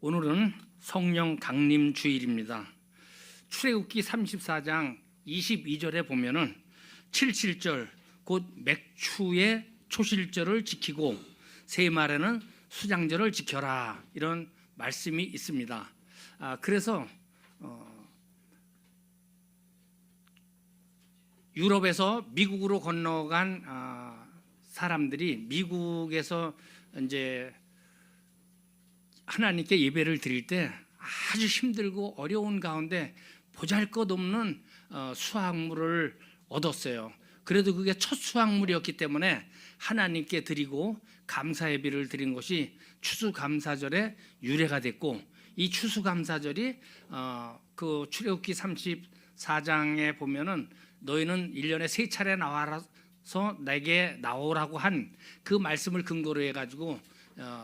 오늘은 성령 강림 주일입니다. 출애굽기 34장 22절에 보면은 77절 곧 맥추의 초실절을 지키고 세 말에는 수장절을 지켜라, 이런 말씀이 있습니다. 그래서 유럽에서 미국으로 건너간 사람들이 미국에서 이제 하나님께 예배를 드릴 때 아주 힘들고 어려운 가운데 보잘것없는 수확물을 얻었어요. 그래도 그게 첫 수확물이었기 때문에 하나님께 드리고 감사 예배를 드린 것이 추수감사절의 유래가 됐고, 이 추수감사절이 그 출애굽기 34장에 보면은 너희는 1년에 3차례 나와서 내게 나오라고 한 그 말씀을 근거로 해가지고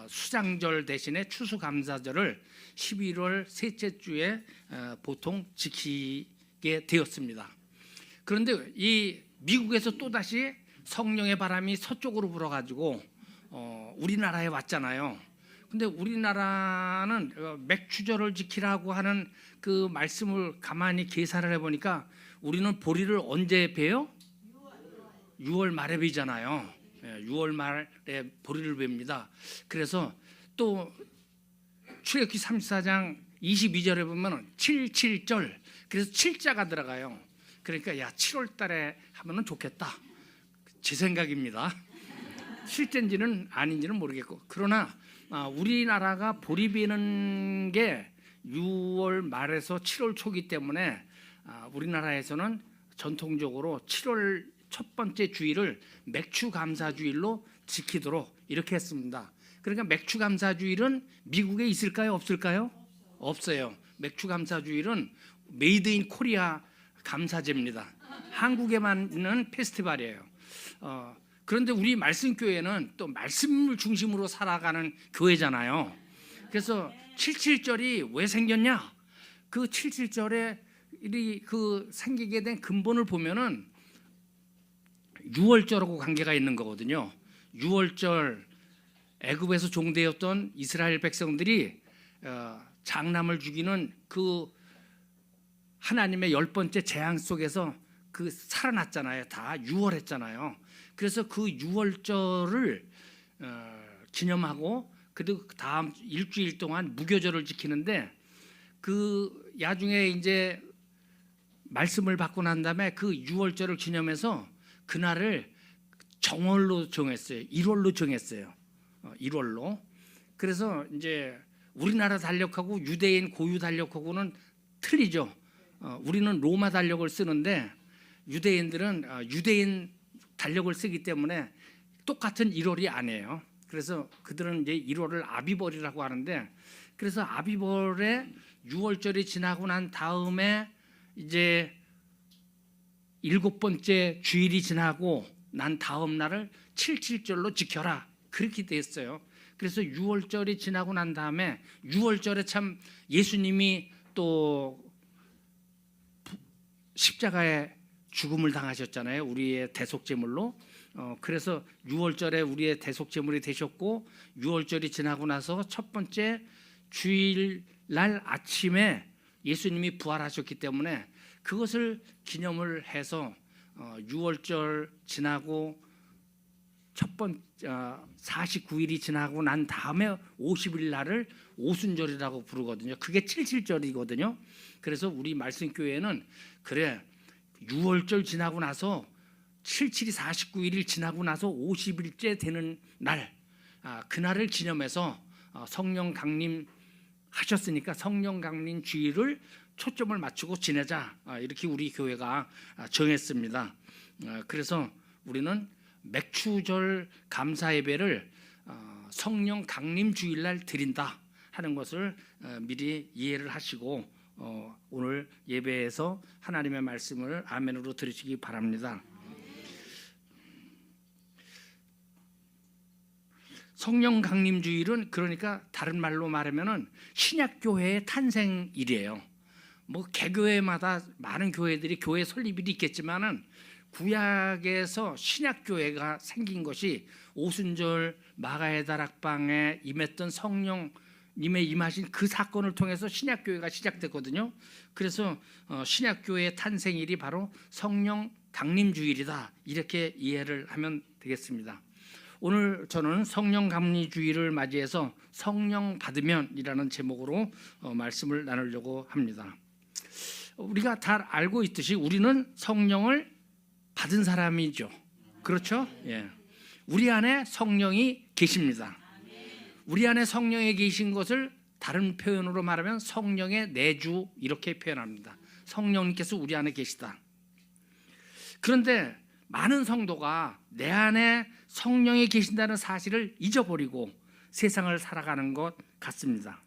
수장절 대신에 추수감사절을 11월 셋째 주에 보통 지키게 되었습니다. 그런데 이 미국에서 또다시 성령의 바람이 서쪽으로 불어가지고 우리나라에 왔잖아요. 근데 우리나라는 맥추절을 지키라고 하는 그 말씀을 가만히 계산을 해보니까 우리는 보리를 언제 베요? 6월 말에 베잖아요. 6월 말에 보리를 베입니다. 그래서 또 출애굽기 34장 22절에 보면 77절, 그래서 7자가 들어가요. 그러니까 7월 달에 하면 좋겠다, 제 생각입니다. 실제인지는 아닌지는 모르겠고, 그러나 우리나라가 보리 베는 게 6월 말에서 7월 초기 때문에 우리나라에서는 전통적으로 7월 첫 번째 주일을 맥추감사주일로 지키도록 이렇게 했습니다. 그러니까 맥추감사주일은 미국에 있을까요? 없을까요? 없어요. 맥추감사주일은 메이드 인 코리아 감사제입니다. 한국에만 있는 페스티벌이에요. 그런데 우리 말씀교회는 또 말씀을 중심으로 살아가는 교회잖아요. 그래서 77절이 왜 생겼냐? 그 77절에 그 생기게 된 근본을 보면은 6월절하고 관계가 있는 거거든요. 6월절, 애굽에서 종되었던 이스라엘 백성들이 장남을 죽이는 그 하나님의 10번째 재앙 속에서 그 살아났잖아요. 다 6월 했잖아요. 그래서 그 6월절을 기념하고 그리고 다음 일주일 동안 무교절을 지키는데, 그 야중에 이제 말씀을 받고 난 다음에 그 6월절을 기념해서 그날을 정월로 정했어요. 1월로 정했어요. 1월로. 그래서 이제 우리나라 달력하고 유대인 고유 달력하고는 틀리죠. 우리는 로마 달력을 쓰는데 유대인들은 유대인 달력을 쓰기 때문에 똑같은 1월이 아니에요. 그래서 그들은 이제 1월을 아비벌이라고 하는데, 그래서 아비벌에 6월절이 지나고 난 다음에 이제 7번째 주일이 지나고 난 다음 날을 77절로 지켜라, 그렇게 됐어요. 그래서 6월절이 지나고 난 다음에 6월절에 참 예수님이 또 십자가에 죽음을 당하셨잖아요. 우리의 대속제물로. 그래서 6월절에 우리의 대속제물이 되셨고, 6월절이 지나고 나서 첫 번째 주일날 아침에 예수님이 부활하셨기 때문에 그것을 기념을 해서 6월절 지나고 첫 번째 49일이 지나고 난 다음에 50일 날을 오순절이라고 부르거든요. 그게 77절이거든요. 그래서 우리 말씀교회는 그래 6월절 지나고 나서 77이 49일이 지나고 나서 50일째 되는 날, 그날을 기념해서 성령 강림 하셨으니까 성령 강림 주일을 초점을 맞추고 지내자, 이렇게 우리 교회가 정했습니다. 그래서 우리는 맥추절 감사 예배를 성령 강림 주일날 드린다 하는 것을 미리 이해를 하시고 오늘 예배에서 하나님의 말씀을 아멘으로 들으시기 바랍니다. 성령 강림 주일은 그러니까 다른 말로 말하면은 신약교회의 탄생일이에요. 뭐 개교회마다 많은 교회들이 교회 설립일이 있겠지만은 구약에서 신약교회가 생긴 것이 오순절 마가의 다락방에 임했던 성령이 님의 임하신 그 사건을 통해서 신약교회가 시작됐거든요. 그래서 신약교회의 탄생일이 바로 성령 강림주일이다, 이렇게 이해를 하면 되겠습니다. 오늘 저는 성령 강림주일을 맞이해서 성령 받으면이라는 제목으로 말씀을 나누려고 합니다. 우리가 다 알고 있듯이 우리는 성령을 받은 사람이죠. 그렇죠? 예. 우리 안에 성령이 계십니다. 우리 안에 성령이 계신 것을 다른 표현으로 말하면 성령의 내주, 이렇게 표현합니다. 성령님께서 우리 안에 계시다. 그런데 많은 성도가 내 안에 성령이 계신다는 사실을 잊어버리고 세상을 살아가는 것 같습니다.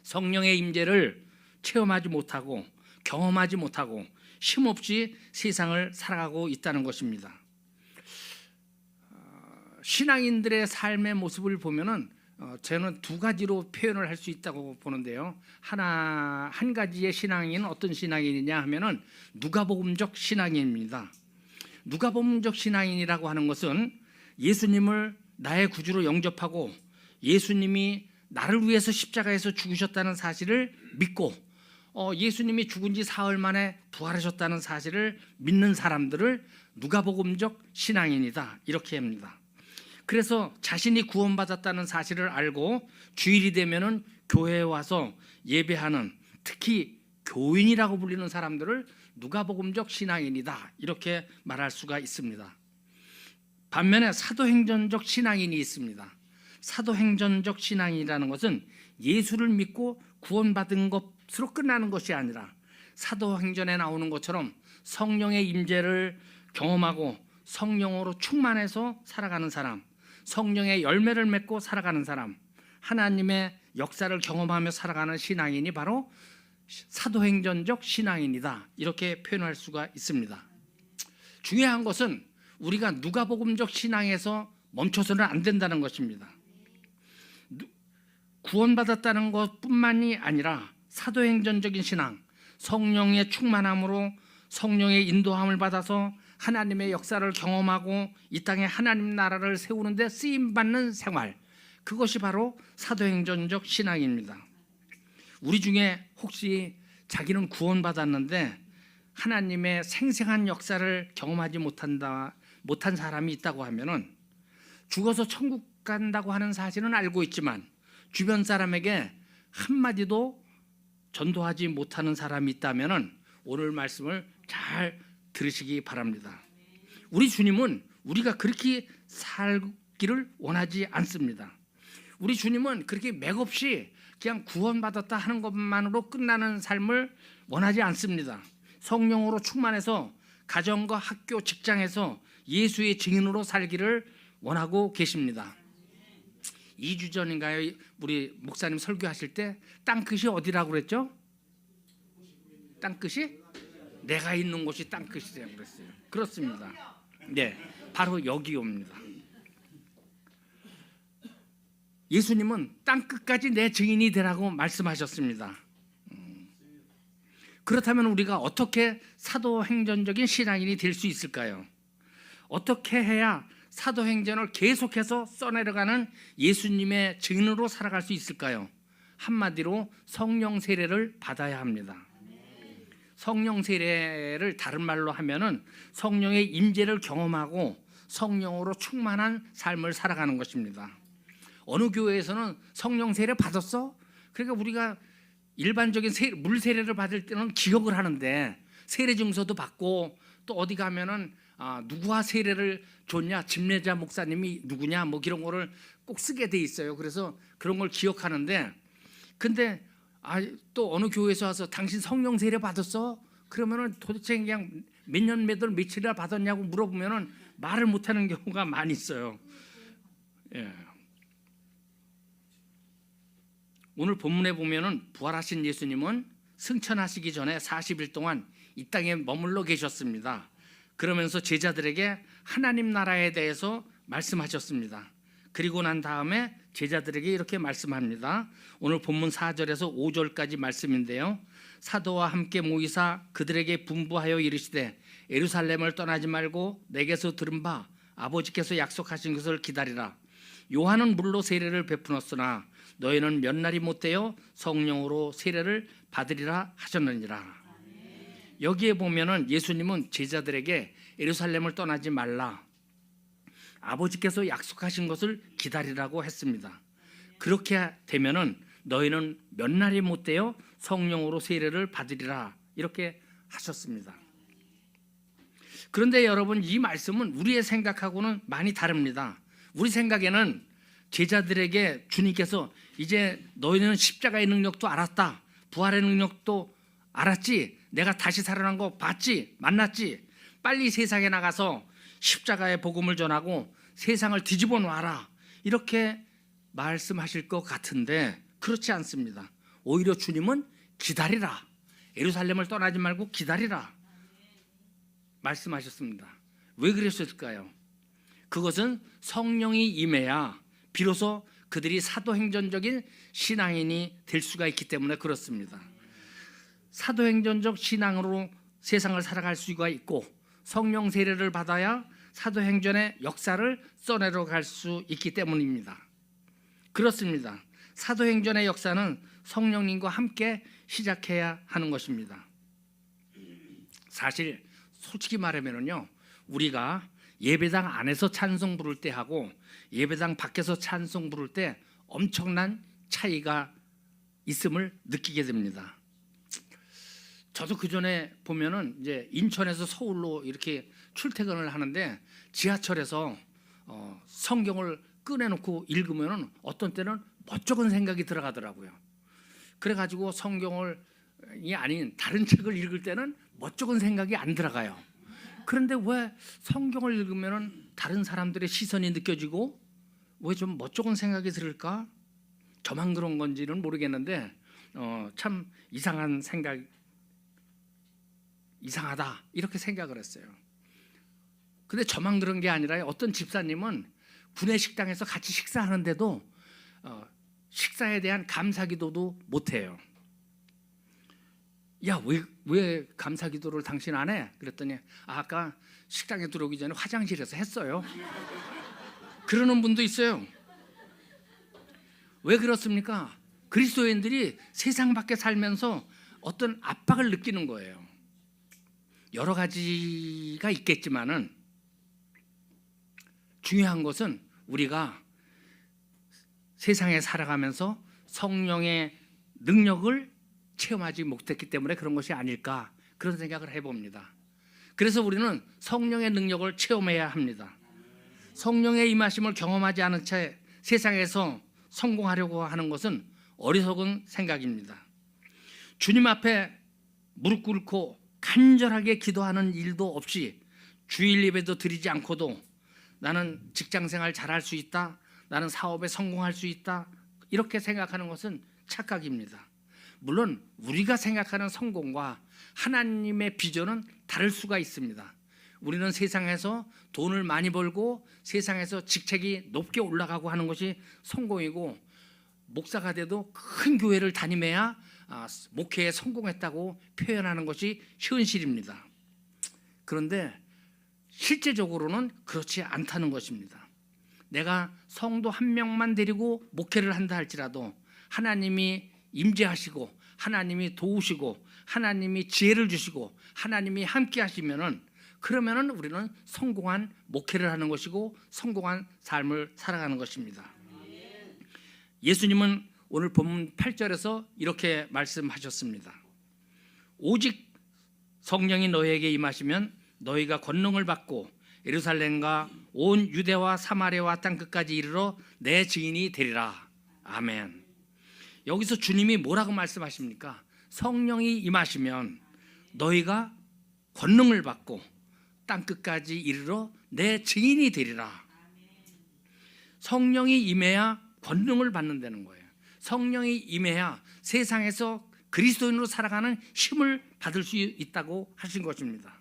성령의 임재를 체험하지 못하고 경험하지 못하고 쉼없이 세상을 살아가고 있다는 것입니다. 신앙인들의 삶의 모습을 보면은 저는 두 가지로 표현을 할 수 있다고 보는데요. 한 가지의 신앙인은 어떤 신앙인이냐 하면은 누가복음적 신앙인입니다. 누가복음적 신앙인이라고 하는 것은 예수님을 나의 구주로 영접하고 예수님이 나를 위해서 십자가에서 죽으셨다는 사실을 믿고 예수님이 죽은 지 사흘 만에 부활하셨다는 사실을 믿는 사람들을 누가복음적 신앙인이다, 이렇게 합니다. 그래서 자신이 구원받았다는 사실을 알고 주일이 되면은 교회에 와서 예배하는, 특히 교인이라고 불리는 사람들을 누가복음적 신앙인이다, 이렇게 말할 수가 있습니다. 반면에 사도행전적 신앙인이 있습니다. 사도행전적 신앙이라는 것은 예수를 믿고 구원받은 것으로 끝나는 것이 아니라 사도행전에 나오는 것처럼 성령의 임재를 경험하고 성령으로 충만해서 살아가는 사람, 성령의 열매를 맺고 살아가는 사람, 하나님의 역사를 경험하며 살아가는 신앙인이 바로 사도행전적 신앙인이다, 이렇게 표현할 수가 있습니다. 중요한 것은 우리가 누가복음적 신앙에서 멈춰서는 안 된다는 것입니다. 구원받았다는 것뿐만이 아니라 사도행전적인 신앙, 성령의 충만함으로 성령의 인도함을 받아서 하나님의 역사를 경험하고 이 땅에 하나님 나라를 세우는 데 쓰임받는 생활, 그것이 바로 사도행전적 신앙입니다. 우리 중에 혹시 자기는 구원받았는데 하나님의 생생한 역사를 경험하지 못한 사람이 있다고 하면은, 죽어서 천국 간다고 하는 사실은 알고 있지만 주변 사람에게 한마디도 전도하지 못하는 사람이 있다면은 오늘 말씀을 잘 들으시기 바랍니다. 우리 주님은 우리가 그렇게 살기를 원하지 않습니다. 우리 주님은 그렇게 맥없이 그냥 구원받았다 하는 것만으로 끝나는 삶을 원하지 않습니다. 성령으로 충만해서 가정과 학교, 직장에서 예수의 증인으로 살기를 원하고 계십니다. 2주 전인가요? 우리 목사님 설교하실 때 땅끝이 어디라고 그랬죠? 땅끝이? 내가 있는 곳이 땅끝이라고 그랬어요. 그렇습니다. 네, 바로 여기옵니다. 예수님은 땅끝까지 내 증인이 되라고 말씀하셨습니다. 그렇다면 우리가 어떻게 사도행전적인 신앙인이 될 수 있을까요? 어떻게 해야 사도행전을 계속해서 써내려가는 예수님의 증인으로 살아갈 수 있을까요? 한마디로 성령 세례를 받아야 합니다. 성령 세례를 다른 말로 하면은 성령의 임재를 경험하고 성령으로 충만한 삶을 살아가는 것입니다. 어느 교회에서는 성령 세례 받았어? 그러니까 우리가 일반적인 물 세례를 받을 때는 기억을 하는데 세례 증서도 받고 또 어디 가면은 누구와 세례를 줬냐, 집례자 목사님이 누구냐, 뭐 이런 거를 꼭 쓰게 돼 있어요. 그래서 그런 걸 기억하는데, 근데 또 어느 교회에서 와서 당신 성령 세례 받았어? 그러면은 도대체 그냥 몇 년 몇월 며칠이나 받았냐고 물어보면은 말을 못하는 경우가 많이 있어요. 예. 오늘 본문에 보면은 부활하신 예수님은 승천하시기 전에 40일 동안 이 땅에 머물러 계셨습니다. 그러면서 제자들에게 하나님 나라에 대해서 말씀하셨습니다. 그리고 난 다음에 제자들에게 이렇게 말씀합니다. 오늘 본문 4절에서 5절까지 말씀인데요. 사도와 함께 모이사 그들에게 분부하여 이르시되 예루살렘을 떠나지 말고 내게서 들은 바 아버지께서 약속하신 것을 기다리라. 요한은 물로 세례를 베푸었으나 너희는 몇 날이 못되어 성령으로 세례를 받으리라 하셨느니라. 여기에 보면은 예수님은 제자들에게 예루살렘을 떠나지 말라, 아버지께서 약속하신 것을 기다리라고 했습니다. 그렇게 되면은 너희는 몇 날이 못되어 성령으로 세례를 받으리라 이렇게 하셨습니다. 그런데 여러분, 이 말씀은 우리의 생각하고는 많이 다릅니다. 우리 생각에는 제자들에게 주님께서 이제 너희는 십자가의 능력도 알았다, 부활의 능력도 알았지, 내가 다시 살아난 거 봤지, 만났지, 빨리 세상에 나가서 십자가의 복음을 전하고 세상을 뒤집어 놔라, 이렇게 말씀하실 것 같은데 그렇지 않습니다. 오히려 주님은 기다리라, 예루살렘을 떠나지 말고 기다리라 말씀하셨습니다. 왜 그러셨을까요? 그것은 성령이 임해야 비로소 그들이 사도행전적인 신앙인이 될 수가 있기 때문에 그렇습니다. 사도행전적 신앙으로 세상을 살아갈 수가 있고 성령 세례를 받아야 사도행전의 역사를 써내려 갈 수 있기 때문입니다. 그렇습니다. 사도행전의 역사는 성령님과 함께 시작해야 하는 것입니다. 사실 솔직히 말하면요, 우리가 예배당 안에서 찬송 부를 때 하고 예배당 밖에서 찬송 부를 때 엄청난 차이가 있음을 느끼게 됩니다. 저도 그 전에 보면은 이제 인천에서 서울로 이렇게 출퇴근을 하는데 지하철에서 성경을 꺼내놓고 읽으면은 어떤 때는 멋쩍은 생각이 들어가더라고요. 그래가지고 성경이 아닌 다른 책을 읽을 때는 멋쩍은 생각이 안 들어가요. 그런데 왜 성경을 읽으면은 다른 사람들의 시선이 느껴지고 왜 좀 멋쩍은 생각이 들을까? 저만 그런 건지는 모르겠는데 참 이상하다 이렇게 생각을 했어요. 근데 저만 그런 게 아니라 어떤 집사님은 구내식당에서 같이 식사하는데도 식사에 대한 감사기도도 못해요. 야, 왜 감사기도를 당신 안 해? 그랬더니 아까 식당에 들어오기 전에 화장실에서 했어요. 그러는 분도 있어요. 왜 그렇습니까? 그리스도인들이 세상 밖에 살면서 어떤 압박을 느끼는 거예요. 여러 가지가 있겠지만은 중요한 것은 우리가 세상에 살아가면서 성령의 능력을 체험하지 못했기 때문에 그런 것이 아닐까, 그런 생각을 해봅니다. 그래서 우리는 성령의 능력을 체험해야 합니다. 성령의 임하심을 경험하지 않은 채 세상에서 성공하려고 하는 것은 어리석은 생각입니다. 주님 앞에 무릎 꿇고 간절하게 기도하는 일도 없이 주일 예배도 드리지 않고도 나는 직장생활 잘할 수 있다, 나는 사업에 성공할 수 있다, 이렇게 생각하는 것은 착각입니다. 물론 우리가 생각하는 성공과 하나님의 비전은 다를 수가 있습니다. 우리는 세상에서 돈을 많이 벌고 세상에서 직책이 높게 올라가고 하는 것이 성공이고, 목사가 돼도 큰 교회를 다니며야 목회에 성공했다고 표현하는 것이 현실입니다. 그런데 실제적으로는 그렇지 않다는 것입니다. 내가 성도 한 명만 데리고 목회를 한다 할지라도 하나님이 임재하시고 하나님이 도우시고 하나님이 지혜를 주시고 하나님이 함께 하시면은, 그러면은 우리는 성공한 목회를 하는 것이고 성공한 삶을 살아가는 것입니다. 예수님은 오늘 본문 8절에서 이렇게 말씀하셨습니다. 오직 성령이 너희에게 임하시면 너희가 권능을 받고 예루살렘과 온 유대와 사마리아와 땅끝까지 이르러 내 증인이 되리라. 아멘. 여기서 주님이 뭐라고 말씀하십니까? 성령이 임하시면 너희가 권능을 받고 땅끝까지 이르러 내 증인이 되리라. 성령이 임해야 권능을 받는다는 거예요. 성령이 임해야 세상에서 그리스도인으로 살아가는 힘을 받을 수 있다고 하신 것입니다.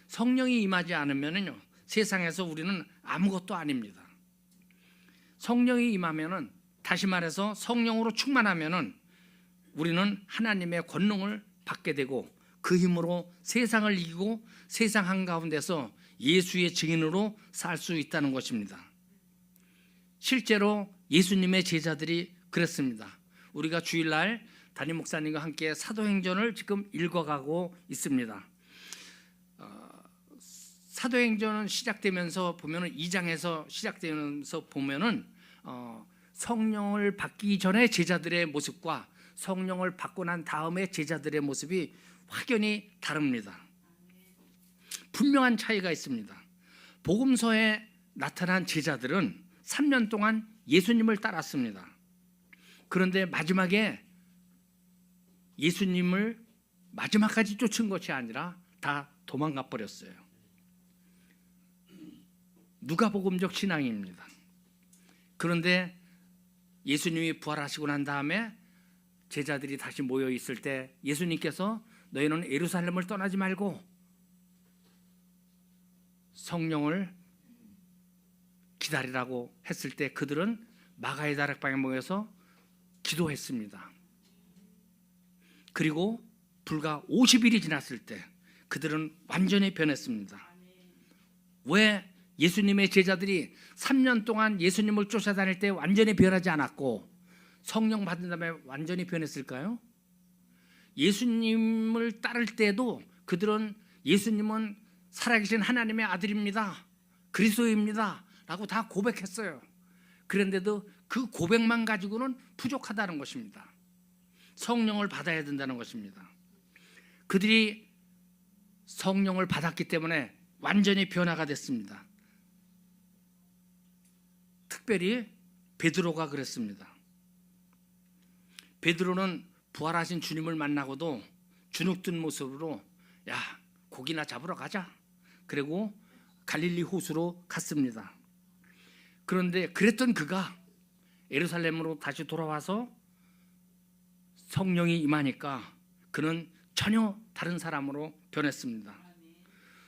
성령이 임하지 않으면요, 세상에서 우리는 아무것도 아닙니다. 성령이 임하면은, 다시 말해서 성령으로 충만하면은 우리는 하나님의 권능을 받게 되고 그 힘으로 세상을 이기고 세상 한가운데서 예수의 증인으로 살 수 있다는 것입니다. 실제로 예수님의 제자들이 그랬습니다. 우리가 주일날 담임 목사님과 함께 사도행전을 지금 읽어가고 있습니다. 사도행전은 시작되면서 보면은 2장에서 시작되면서 보면은 성령을 받기 전에 제자들의 모습과 성령을 받고 난 다음에 제자들의 모습이 확연히 다릅니다. 분명한 차이가 있습니다. 복음서에 나타난 제자들은 3년 동안 예수님을 따랐습니다. 그런데 마지막에 예수님을 마지막까지 쫓은 것이 아니라 다 도망가 버렸어요. 누가복음적 신앙입니다. 그런데 예수님이 부활하시고 난 다음에 제자들이 다시 모여 있을 때 예수님께서 너희는 예루살렘을 떠나지 말고 성령을 기다리라고 했을 때 그들은 마가의 다락방에 모여서 기도했습니다. 그리고 불과 50일이 지났을 때 그들은 완전히 변했습니다. 왜 예수님의 제자들이 3년 동안 예수님을 쫓아다닐 때 완전히 변하지 않았고 성령 받은 다음에 완전히 변했을까요? 예수님을 따를 때도 그들은 예수님은 살아계신 하나님의 아들입니다, 그리스도입니다 라고 다 고백했어요. 그런데도 그 고백만 가지고는 부족하다는 것입니다. 성령을 받아야 된다는 것입니다. 그들이 성령을 받았기 때문에 완전히 변화가 됐습니다. 특별히 베드로가 그랬습니다. 베드로는 부활하신 주님을 만나고도 주눅든 모습으로 야, 고기나 잡으러 가자. 그리고 갈릴리 호수로 갔습니다. 그런데 그랬던 그가 예루살렘으로 다시 돌아와서 성령이 임하니까 그는 전혀 다른 사람으로 변했습니다.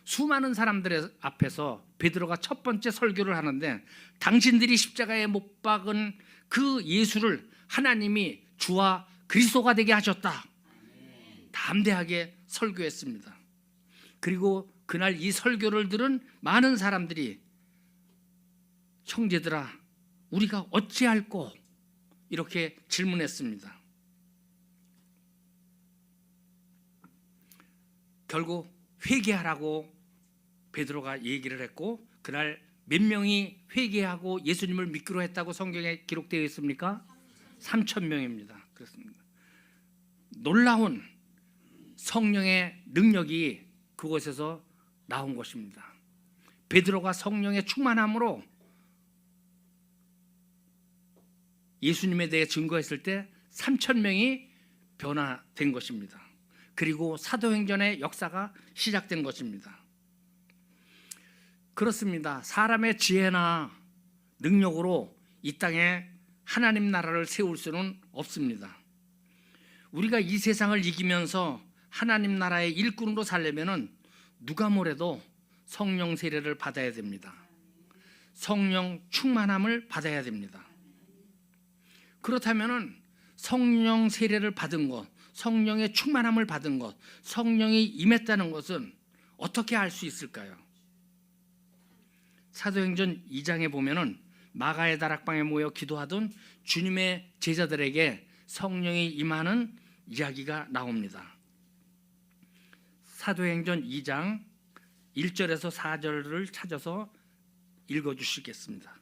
수많은 사람들 앞에서 베드로가 첫 번째 설교를 하는데 당신들이 십자가에 못 박은 그 예수를 하나님이 주와 그리스도가 되게 하셨다. 담대하게 설교했습니다. 그리고 그날 이 설교를 들은 많은 사람들이 형제들아 우리가 어찌할꼬 이렇게 질문했습니다. 결국 회개하라고 베드로가 얘기를 했고 그날 몇 명이 회개하고 예수님을 믿기로 했다고 성경에 기록되어 있습니까? 3,000명입니다. 그렇습니다. 놀라운 성령의 능력이 그곳에서 나온 것입니다. 베드로가 성령의 충만함으로 예수님에 대해 증거했을 때 3,000명이 변화된 것입니다. 그리고 사도행전의 역사가 시작된 것입니다. 그렇습니다. 사람의 지혜나 능력으로 이 땅에 하나님 나라를 세울 수는 없습니다. 우리가 이 세상을 이기면서 하나님 나라의 일꾼으로 살려면 누가 뭐래도 성령 세례를 받아야 됩니다. 성령 충만함을 받아야 됩니다. 그렇다면 성령 세례를 받은 것, 성령의 충만함을 받은 것, 성령이 임했다는 것은 어떻게 알 수 있을까요? 사도행전 2장에 보면은 마가의 다락방에 모여 기도하던 주님의 제자들에게 성령이 임하는 이야기가 나옵니다. 사도행전 2장 1절에서 4절을 찾아서 읽어주시겠습니다.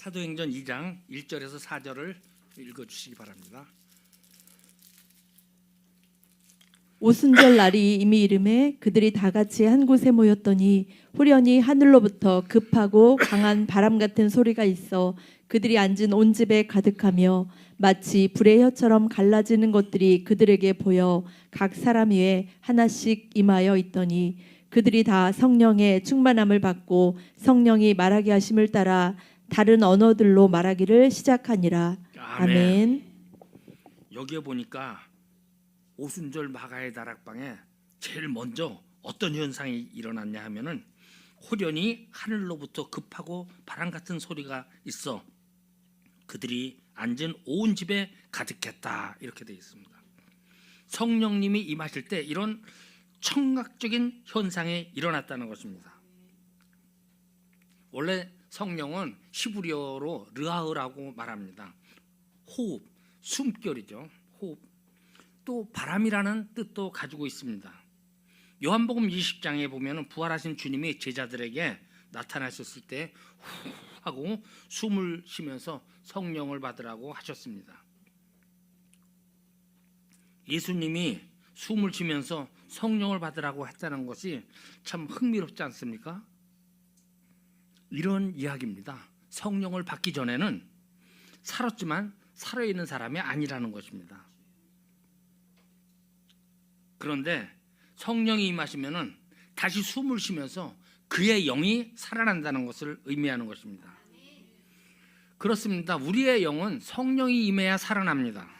사도행전 2장 1절에서 4절을 읽어주시기 바랍니다. 오순절 날이 이미 이름에 그들이 다 같이 한 곳에 모였더니 후련히 하늘로부터 급하고 강한 바람 같은 소리가 있어 그들이 앉은 온 집에 가득하며 마치 불의 혀처럼 갈라지는 것들이 그들에게 보여 각 사람 위에 하나씩 임하여 있더니 그들이 다 성령의 충만함을 받고 성령이 말하게 하심을 따라 다른 언어들로 말하기를 시작하니라. 아멘. 여기에 보니까 오순절 마가의 다락방에 제일 먼저 어떤 현상이 일어났냐 하면은 호련히 하늘로부터 급하고 바람 같은 소리가 있어 그들이 앉은 온 집에 가득했다 이렇게 되어 있습니다. 성령님이 임하실 때 이런 청각적인 현상이 일어났다는 것입니다. 원래 성령은 히브리어로 르하흐라고 말합니다. 호흡, 숨결이죠. 호흡. 또 바람이라는 뜻도 가지고 있습니다. 요한복음 20장에 보면 부활하신 주님이 제자들에게 나타나셨을 때 후 하고 숨을 쉬면서 성령을 받으라고 하셨습니다. 예수님이 숨을 쉬면서 성령을 받으라고 했다는 것이 참 흥미롭지 않습니까? 이런 이야기입니다. 성령을 받기 전에는 살았지만 살아있는 사람이 아니라는 것입니다. 그런데 성령이 임하시면은 다시 숨을 쉬면서 그의 영이 살아난다는 것을 의미하는 것입니다. 그렇습니다. 우리의 영은 성령이 임해야 살아납니다.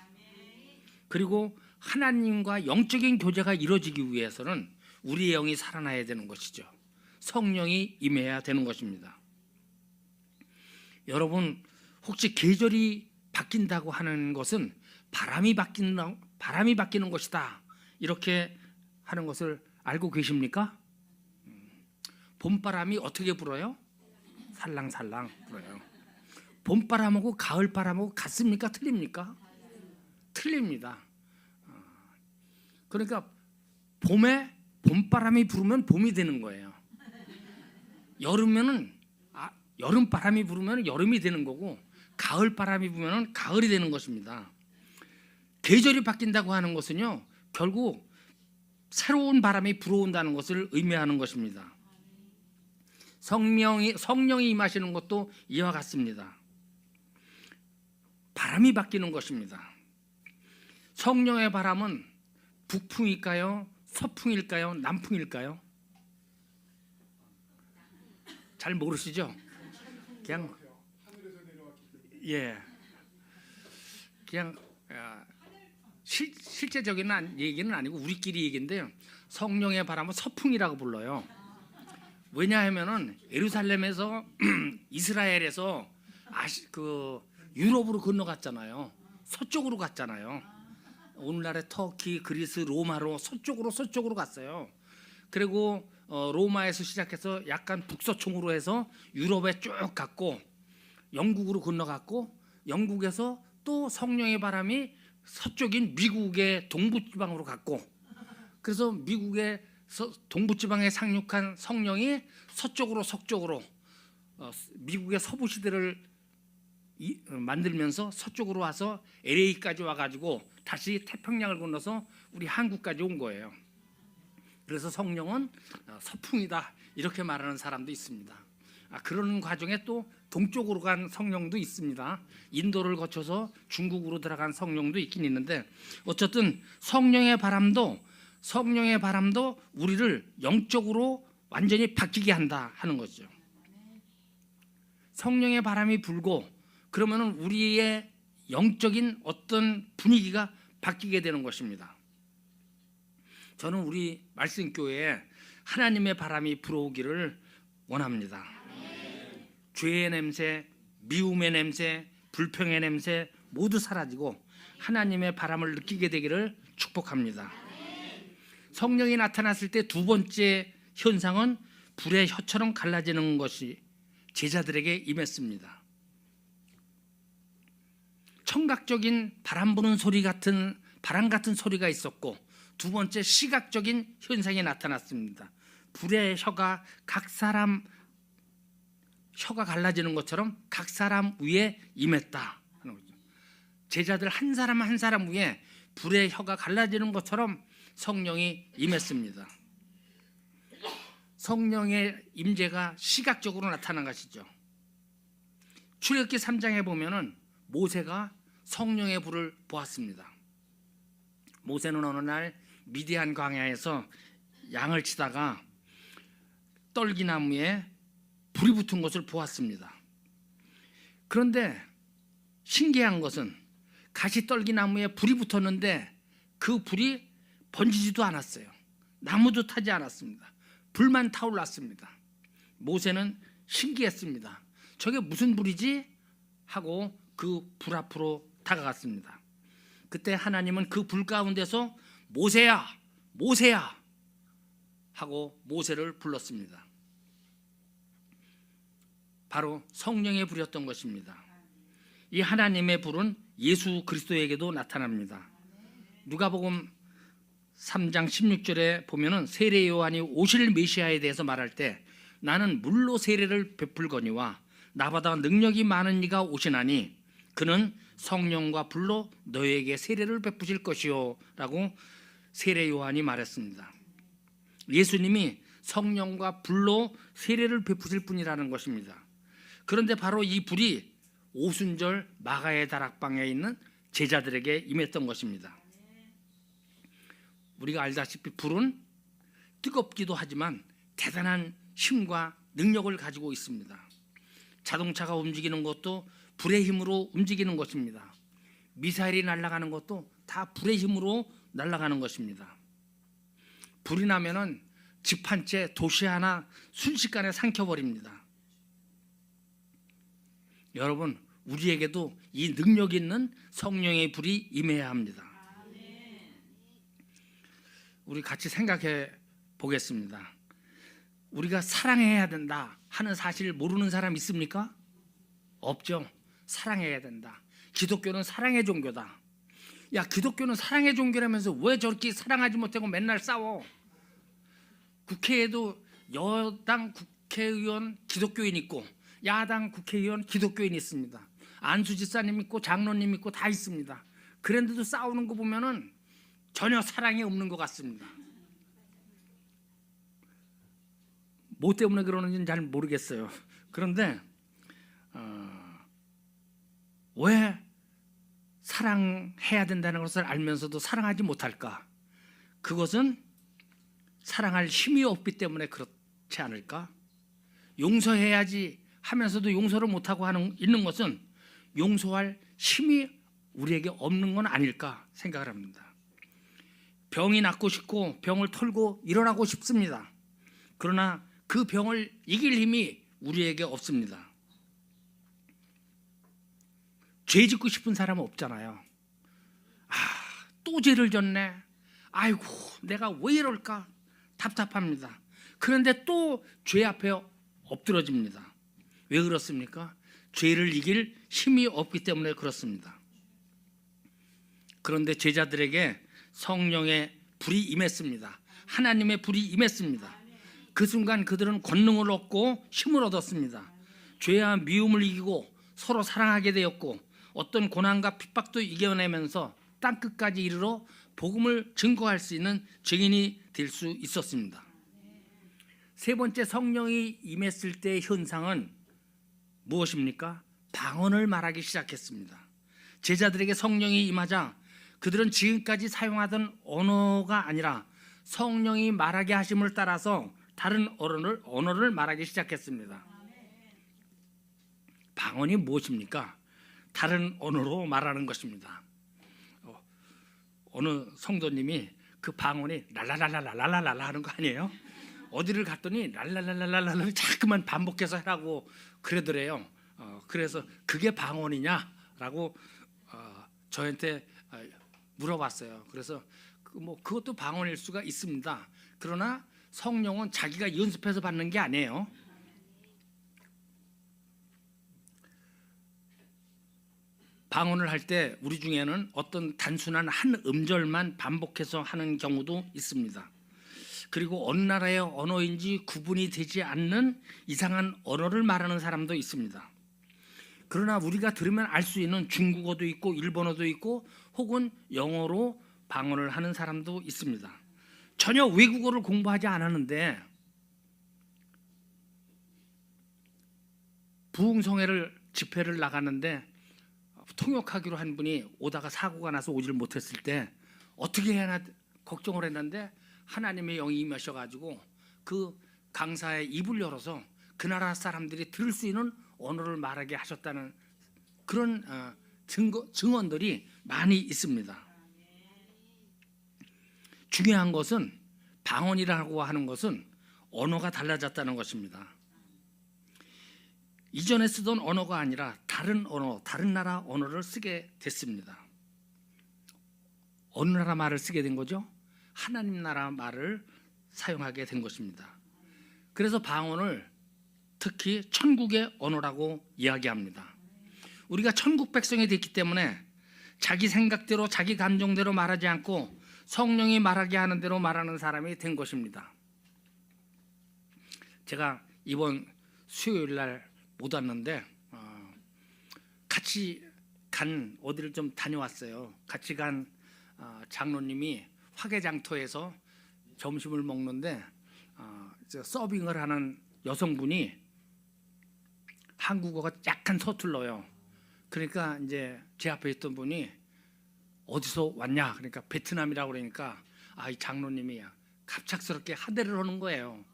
그리고 하나님과 영적인 교제가 이루어지기 위해서는 우리의 영이 살아나야 되는 것이죠. 성령이 임해야 되는 것입니다. 여러분, 혹시 계절이 바뀐다고 하는 것은 바람이 바뀌는 것이다, 이렇게 하는 것을 알고 계십니까? 봄바람이 어떻게 불어요? 살랑살랑 불어요. 봄바람하고 가을바람하고 같습니까? 틀립니까? 틀립니다. 그러니까 봄에 봄바람이 불으면 봄이 되는 거예요. 여름에는 여름바람이 불으면 여름이 되는 거고, 가을바람이 불면 가을이 되는 것입니다. 계절이 바뀐다고 하는 것은요, 결국 새로운 바람이 불어온다는 것을 의미하는 것입니다. 성령이 임하시는 것도 이와 같습니다. 바람이 바뀌는 것입니다. 성령의 바람은 북풍일까요? 서풍일까요? 남풍일까요? 잘 모르시죠? 그냥 실제적인 얘기는 아니고 우리끼리 얘기인데요. 성령의 바람은 서풍이라고 불러요. 왜냐하면은 예루살렘에서 이스라엘에서 유럽으로 건너갔잖아요. 서쪽으로 갔잖아요. 오늘날의 터키, 그리스, 로마로 서쪽으로 갔어요. 그리고 로마에서 시작해서 약간 북서쪽으로 해서 유럽에 쭉 갔고, 영국으로 건너갔고, 영국에서 또 성령의 바람이 서쪽인 미국의 동부지방으로 갔고, 그래서 미국의 동부지방에 상륙한 성령이 서쪽으로 미국의 서부시대를 만들면서 서쪽으로 와서 LA까지 와가지고 다시 태평양을 건너서 우리 한국까지 온 거예요. 그래서 성령은 서풍이다, 이렇게 말하는 사람도 있습니다. 그런 과정에 또 동쪽으로 간 성령도 있습니다. 인도를 거쳐서 중국으로 들어간 성령도 있긴 있는데, 어쨌든 성령의 바람도 우리를 영적으로 완전히 바뀌게 한다 하는 거죠. 성령의 바람이 불고 그러면은 우리의 영적인 어떤 분위기가 바뀌게 되는 것입니다. 저는 우리 말씀교회에 하나님의 바람이 불어오기를 원합니다. 죄의 냄새, 미움의 냄새, 불평의 냄새 모두 사라지고 하나님의 바람을 느끼게 되기를 축복합니다. 성령이 나타났을 때 두 번째 현상은 불의 혀처럼 갈라지는 것이 제자들에게 임했습니다. 청각적인 바람 부는 소리 같은, 바람 같은 소리가 있었고, 두 번째 시각적인 현상이 나타났습니다. 불의 혀가 각 사람 혀가 갈라지는 것처럼 각 사람 위에 임했다 하는 거죠. 제자들 한 사람 한 사람 위에 불의 혀가 갈라지는 것처럼 성령이 임했습니다. 성령의 임재가 시각적으로 나타난 것이죠. 출애굽기 3장에 보면은 모세가 성령의 불을 보았습니다. 모세는 어느 날 미디안 광야에서 양을 치다가 떨기나무에 불이 붙은 것을 보았습니다. 그런데 신기한 것은 가시떨기나무에 불이 붙었는데 그 불이 번지지도 않았어요. 나무도 타지 않았습니다. 불만 타올랐습니다. 모세는 신기했습니다. 저게 무슨 불이지? 하고 그 불 앞으로 다가갔습니다. 그때 하나님은 그 불 가운데서 모세야, 모세야 하고 모세를 불렀습니다. 바로 성령의 불이었던 것입니다. 이 하나님의 불은 예수 그리스도에게도 나타납니다. 누가복음 3장 16절에 보면은 세례 요한이 오실 메시아에 대해서 말할 때 나는 물로 세례를 베풀거니와 나보다 능력이 많은 이가 오시나니 그는 성령과 불로 너에게 세례를 베푸실 것이요 라고 세례 요한이 말했습니다. 예수님이 성령과 불로 세례를 베푸실 분이라는 것입니다. 그런데 바로 이 불이 오순절 마가의 다락방에 있는 제자들에게 임했던 것입니다. 우리가 알다시피 불은 뜨겁기도 하지만 대단한 힘과 능력을 가지고 있습니다. 자동차가 움직이는 것도 불의 힘으로 움직이는 것입니다. 미사일이 날아가는 것도 다 불의 힘으로 날아가는 것입니다. 불이 나면은 집 한 채, 도시 하나 순식간에 삼켜버립니다. 여러분, 우리에게도 이 능력 있는 성령의 불이 임해야 합니다. 우리 같이 생각해 보겠습니다. 우리가 사랑해야 된다 하는 사실 모르는 사람 있습니까? 없죠. 사랑해야 된다. 기독교는 사랑의 종교다. 야, 기독교는 사랑의 종교라면서 왜 저렇게 사랑하지 못하고 맨날 싸워? 국회에도 여당 국회의원 기독교인 있고 야당 국회의원 기독교인 있습니다. 안수지사님 있고 장로님 있고 다 있습니다. 그런데도 싸우는 거 보면은 전혀 사랑이 없는 것 같습니다. 뭐 때문에 그러는지는 잘 모르겠어요. 그런데 왜 사랑해야 된다는 것을 알면서도 사랑하지 못할까? 그것은 사랑할 힘이 없기 때문에 그렇지 않을까? 용서해야지 하면서도 용서를 못하고 있는 것은 용서할 힘이 우리에게 없는 건 아닐까 생각을 합니다. 병이 낫고 싶고 병을 털고 일어나고 싶습니다. 그러나 그 병을 이길 힘이 우리에게 없습니다. 죄 짓고 싶은 사람은 없잖아요. 또 죄를 졌네. 아이고, 내가 왜 이럴까? 답답합니다. 그런데 또 죄 앞에 엎드러집니다. 왜 그렇습니까? 죄를 이길 힘이 없기 때문에 그렇습니다. 그런데 제자들에게 성령의 불이 임했습니다. 하나님의 불이 임했습니다. 그 순간 그들은 권능을 얻고 힘을 얻었습니다. 죄와 미움을 이기고 서로 사랑하게 되었고 어떤 고난과 핍박도 이겨내면서 땅끝까지 이르러 복음을 증거할 수 있는 증인이 될 수 있었습니다. 세 번째, 성령이 임했을 때의 현상은 무엇입니까? 방언을 말하기 시작했습니다. 제자들에게 성령이 임하자 그들은 지금까지 사용하던 언어가 아니라 성령이 말하게 하심을 따라서 다른 언어를 말하기 시작했습니다. 방언이 무엇입니까? 다른 언어로 말하는 것입니다. 어느 성도님이 그 방언이 랄랄랄랄랄랄랄라 하는 거 아니에요? 어디를 갔더니 랄랄랄랄랄라를 자꾸만 반복해서 하라고 그러더래요. 그래서 그게 방언이냐라고 저한테 물어봤어요. 그래서 그것도 방언일 수가 있습니다. 그러나 성령은 자기가 연습해서 받는 게 아니에요. 방언을 할 때 우리 중에는 어떤 단순한 한 음절만 반복해서 하는 경우도 있습니다. 그리고 어느 나라의 언어인지 구분이 되지 않는 이상한 언어를 말하는 사람도 있습니다. 그러나 우리가 들으면 알 수 있는 중국어도 있고 일본어도 있고 혹은 영어로 방언을 하는 사람도 있습니다. 전혀 외국어를 공부하지 않았는데 부흥성회를 집회를 나갔는데 통역하기로 한 분이 오다가 사고가 나서 오질 못했을 때 어떻게 해야 하나 걱정을 했는데 하나님의 영이 임하셔가지고 그 강사의 입을 열어서 그 나라 사람들이 들을 수 있는 언어를 말하게 하셨다는 그런 증언들이 많이 있습니다. 중요한 것은 방언이라고 하는 것은 언어가 달라졌다는 것입니다. 이전에 쓰던 언어가 아니라 다른 언어, 다른 나라 언어를 쓰게 됐습니다. 어느 나라 말을 쓰게 된 거죠? 하나님 나라 말을 사용하게 된 것입니다. 그래서 방언을 특히 천국의 언어라고 이야기합니다. 우리가 천국 백성이 됐기 때문에 자기 생각대로 자기 감정대로 말하지 않고 성령이 말하게 하는 대로 말하는 사람이 된 것입니다. 제가 이번 수요일 날 못 왔는데 같이 간 어디를 좀 다녀왔어요. 같이 간 장로님이 화개장터에서 점심을 먹는데 서빙을 하는 여성분이 한국어가 약간 서툴러요. 그러니까 이제 제 앞에 있던 분이 어디서 왔냐? 그러니까 베트남이라고 그러니까 이 장로님이 갑작스럽게 하대를 하는 거예요.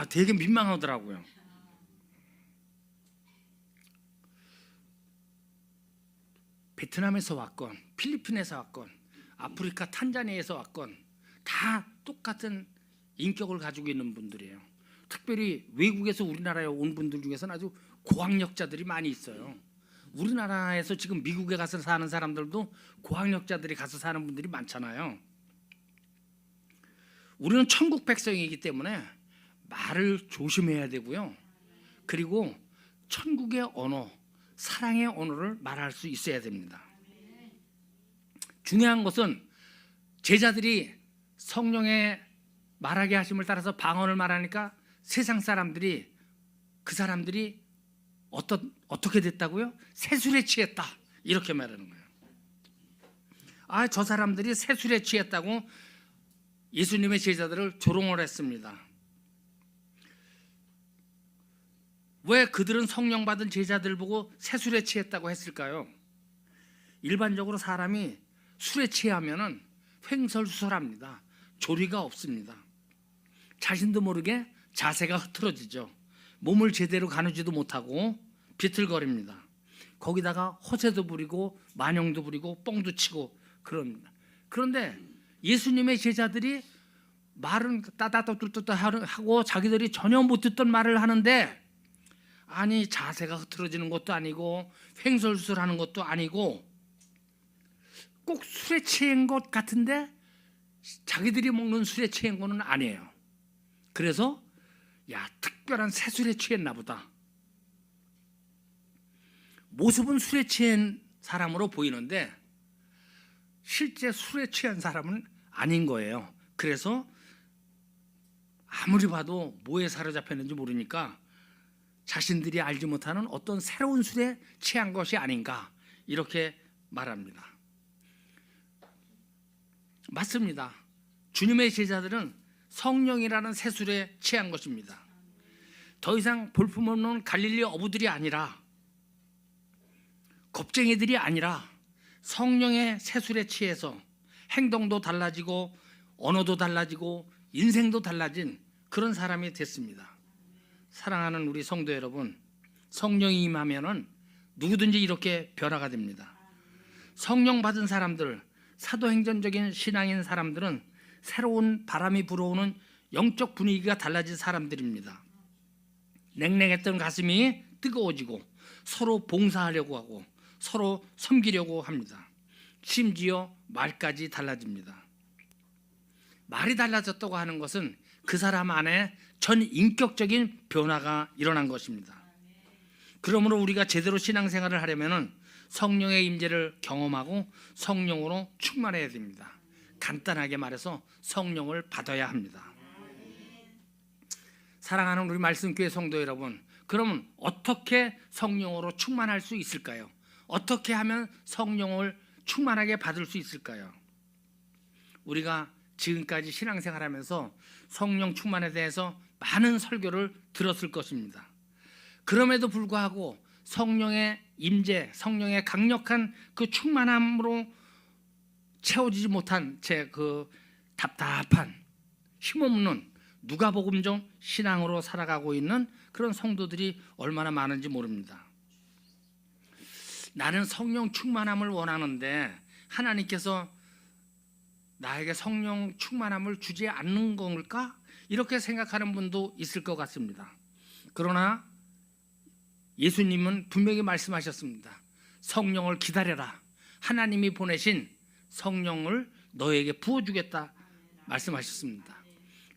되게 민망하더라고요. 베트남에서 왔건 필리핀에서 왔건 아프리카 탄자니아에서 왔건 다 똑같은 인격을 가지고 있는 분들이에요. 특별히 외국에서 우리나라에 온 분들 중에서는 아주 고학력자들이 많이 있어요. 우리나라에서 지금 미국에 가서 사는 사람들도 고학력자들이 가서 사는 분들이 많잖아요. 우리는 천국 백성이기 때문에 말을 조심해야 되고요. 그리고 천국의 언어, 사랑의 언어를 말할 수 있어야 됩니다. 중요한 것은 제자들이 성령의 말하게 하심을 따라서 방언을 말하니까 세상 사람들이 그 사람들이 어떻게 됐다고요? 새술에 취했다 이렇게 말하는 거예요. 저 사람들이 새술에 취했다고 예수님의 제자들을 조롱을 했습니다. 왜 그들은 성령 받은 제자들 보고 새술에 취했다고 했을까요? 일반적으로 사람이 술에 취하면은 횡설수설합니다. 조리가 없습니다. 자신도 모르게 자세가 흐트러지죠. 몸을 제대로 가누지도 못하고 비틀거립니다. 거기다가 허세도 부리고 만영도 부리고 뻥도 치고 그럽니다. 그런데 예수님의 제자들이 말은 따따따뚜뚜 하고 자기들이 전혀 못 듣던 말을 하는데 자세가 흐트러지는 것도 아니고 횡설수설하는 것도 아니고 꼭 술에 취한 것 같은데 자기들이 먹는 술에 취한 거는 아니에요. 그래서 특별한 새술에 취했나 보다. 모습은 술에 취한 사람으로 보이는데 실제 술에 취한 사람은 아닌 거예요. 그래서 아무리 봐도 뭐에 사로잡혔는지 모르니까 자신들이 알지 못하는 어떤 새로운 술에 취한 것이 아닌가 이렇게 말합니다. 맞습니다. 주님의 제자들은 성령이라는 새술에 취한 것입니다. 더 이상 볼품없는 갈릴리 어부들이 아니라 겁쟁이들이 아니라 성령의 새술에 취해서 행동도 달라지고 언어도 달라지고 인생도 달라진 그런 사람이 됐습니다. 사랑하는 우리 성도 여러분, 성령이 임하면은 누구든지 이렇게 변화가 됩니다. 성령 받은 사람들, 사도행전적인 신앙인 사람들은 새로운 바람이 불어오는 영적 분위기가 달라진 사람들입니다. 냉랭했던 가슴이 뜨거워지고 서로 봉사하려고 하고 서로 섬기려고 합니다. 심지어 말까지 달라집니다. 말이 달라졌다고 하는 것은 그 사람 안에 전 인격적인 변화가 일어난 것입니다. 그러므로 우리가 제대로 신앙생활을 하려면 성령의 임재를 경험하고 성령으로 충만해야 됩니다. 간단하게 말해서 성령을 받아야 합니다. 사랑하는 우리 말씀교회 성도 여러분, 그러면 어떻게 성령으로 충만할 수 있을까요? 어떻게 하면 성령을 충만하게 받을 수 있을까요? 우리가 지금까지 신앙생활하면서 성령 충만에 대해서 많은 설교를 들었을 것입니다. 그럼에도 불구하고 성령의 임재, 성령의 강력한 그 충만함으로 채워지지 못한 제 그 답답한 힘없는 누가복음적 신앙으로 살아가고 있는 그런 성도들이 얼마나 많은지 모릅니다. 나는 성령 충만함을 원하는데 하나님께서 나에게 성령 충만함을 주지 않는 걸까? 이렇게 생각하는 분도 있을 것 같습니다. 그러나 예수님은 분명히 말씀하셨습니다. 성령을 기다려라. 하나님이 보내신 성령을 너에게 부어주겠다 말씀하셨습니다.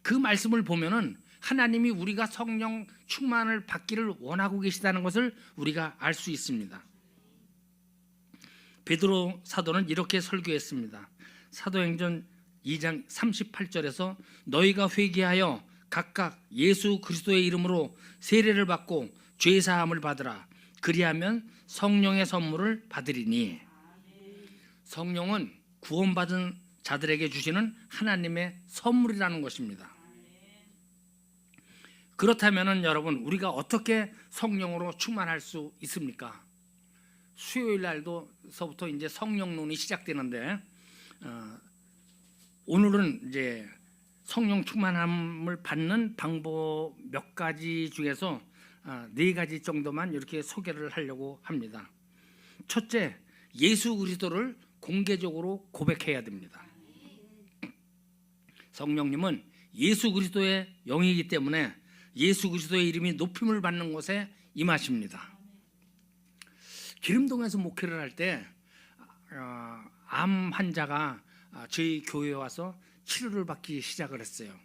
그 말씀을 보면은 하나님이 우리가 성령 충만을 받기를 원하고 계시다는 것을 우리가 알 수 있습니다. 베드로 사도는 이렇게 설교했습니다. 사도행전 2장 38절에서 너희가 회개하여 각각 예수 그리스도의 이름으로 세례를 받고 죄 사함을 받으라. 그리하면 성령의 선물을 받으리니. 성령은 구원받은 자들에게 주시는 하나님의 선물이라는 것입니다. 그렇다면 여러분, 우리가 어떻게 성령으로 충만할 수 있습니까? 수요일 날도서부터 이제 성령론이 시작되는데 오늘은 이제 성령 충만함을 받는 방법 몇 가지 중에서 4가지 정도만 이렇게 소개를 하려고 합니다. 첫째, 예수 그리스도를 공개적으로 고백해야 됩니다. 성령님은 예수 그리스도의 영이기 때문에 예수 그리스도의 이름이 높임을 받는 곳에 임하십니다. 기름동에서 목회를 할 때 암 환자가 저희 교회에 와서 치료를 받기 시작을 했어요.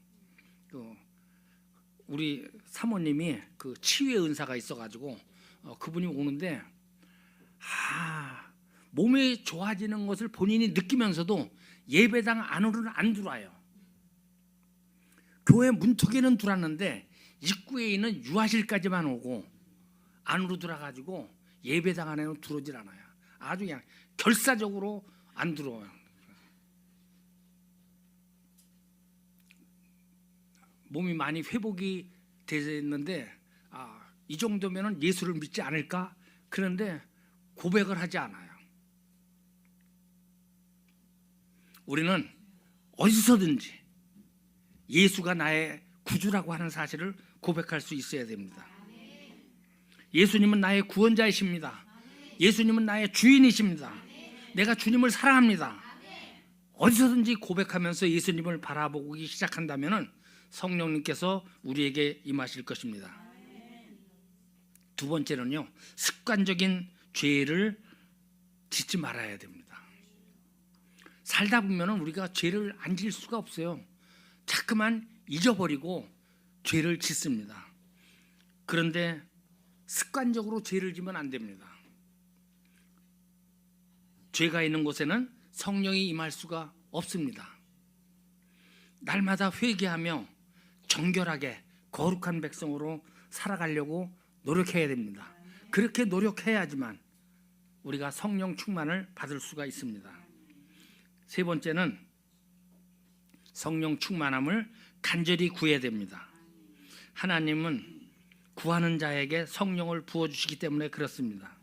우리 사모님이 그 치유의 은사가 있어가지고 그분이 오는데 몸이 좋아지는 것을 본인이 느끼면서도 예배당 안으로는 안 들어와요. 교회 문턱에는 들어왔는데 입구에 있는 유아실까지만 오고 안으로 들어가지고 예배당 안에는 들어오질 않아요. 아주 그냥 결사적으로 안 들어와요. 몸이 많이 회복이 됐는데 이 정도면 예수를 믿지 않을까? 그런데 고백을 하지 않아요. 우리는 어디서든지 예수가 나의 구주라고 하는 사실을 고백할 수 있어야 됩니다. 예수님은 나의 구원자이십니다. 예수님은 나의 주인이십니다. 내가 주님을 사랑합니다. 어디서든지 고백하면서 예수님을 바라보기 시작한다면 성령님께서 우리에게 임하실 것입니다. 두 번째는요, 습관적인 죄를 짓지 말아야 됩니다. 살다 보면 우리가 죄를 안 지을 수가 없어요. 자꾸만 잊어버리고 죄를 짓습니다. 그런데 습관적으로 죄를 지면 안 됩니다. 죄가 있는 곳에는 성령이 임할 수가 없습니다. 날마다 회개하며 정결하게 거룩한 백성으로 살아가려고 노력해야 됩니다. 그렇게 노력해야지만 우리가 성령 충만을 받을 수가 있습니다. 세 번째는 성령 충만함을 간절히 구해야 됩니다. 하나님은 구하는 자에게 성령을 부어주시기 때문에 그렇습니다.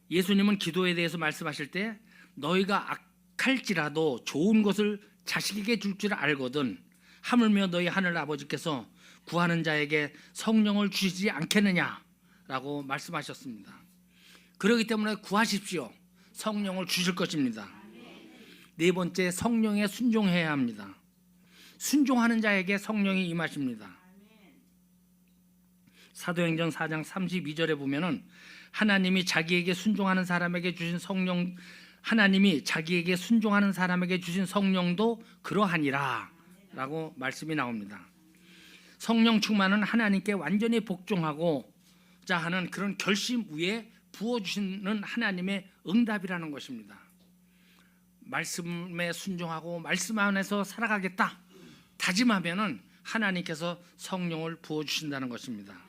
예수님은 기도에 대해서 말씀하실 때 너희가 악할지라도 좋은 것을 자식에게 줄 줄 알거든 하물며 너희 하늘 아버지께서 구하는 자에게 성령을 주시지 않겠느냐라고 말씀하셨습니다. 그렇기 때문에 구하십시오. 성령을 주실 것입니다. 네 번째, 성령에 순종해야 합니다. 순종하는 자에게 성령이 임하십니다. 사도행전 4장 32절에 보면은 하나님이 자기에게 순종하는 사람에게 주신 성령도 그러하니라 라고 말씀이 나옵니다. 성령 충만은 하나님께 완전히 복종하고자 하는 그런 결심 위에 부어주시는 하나님의 응답이라는 것입니다. 말씀에 순종하고 말씀 안에서 살아가겠다 다짐하면은 하나님께서 성령을 부어주신다는 것입니다.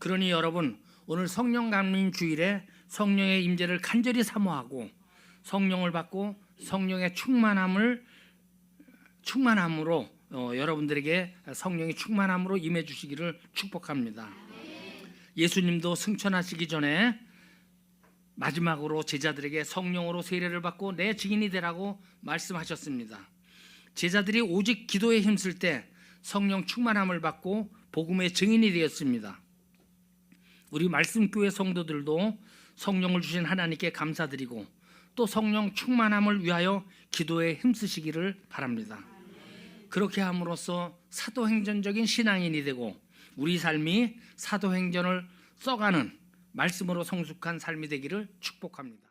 그러니 여러분, 오늘 성령 강림 주일에 성령의 임재를 간절히 사모하고 성령을 받고 성령의 충만함으로 여러분들에게 성령의 충만함으로 임해 주시기를 축복합니다. 예수님도 승천하시기 전에 마지막으로 제자들에게 성령으로 세례를 받고 내 증인이 되라고 말씀하셨습니다. 제자들이 오직 기도에 힘쓸 때 성령 충만함을 받고 복음의 증인이 되었습니다. 우리 말씀교회 성도들도 성령을 주신 하나님께 감사드리고 또 성령 충만함을 위하여 기도에 힘쓰시기를 바랍니다. 그렇게 함으로써 사도행전적인 신앙인이 되고 우리 삶이 사도행전을 써가는 말씀으로 성숙한 삶이 되기를 축복합니다.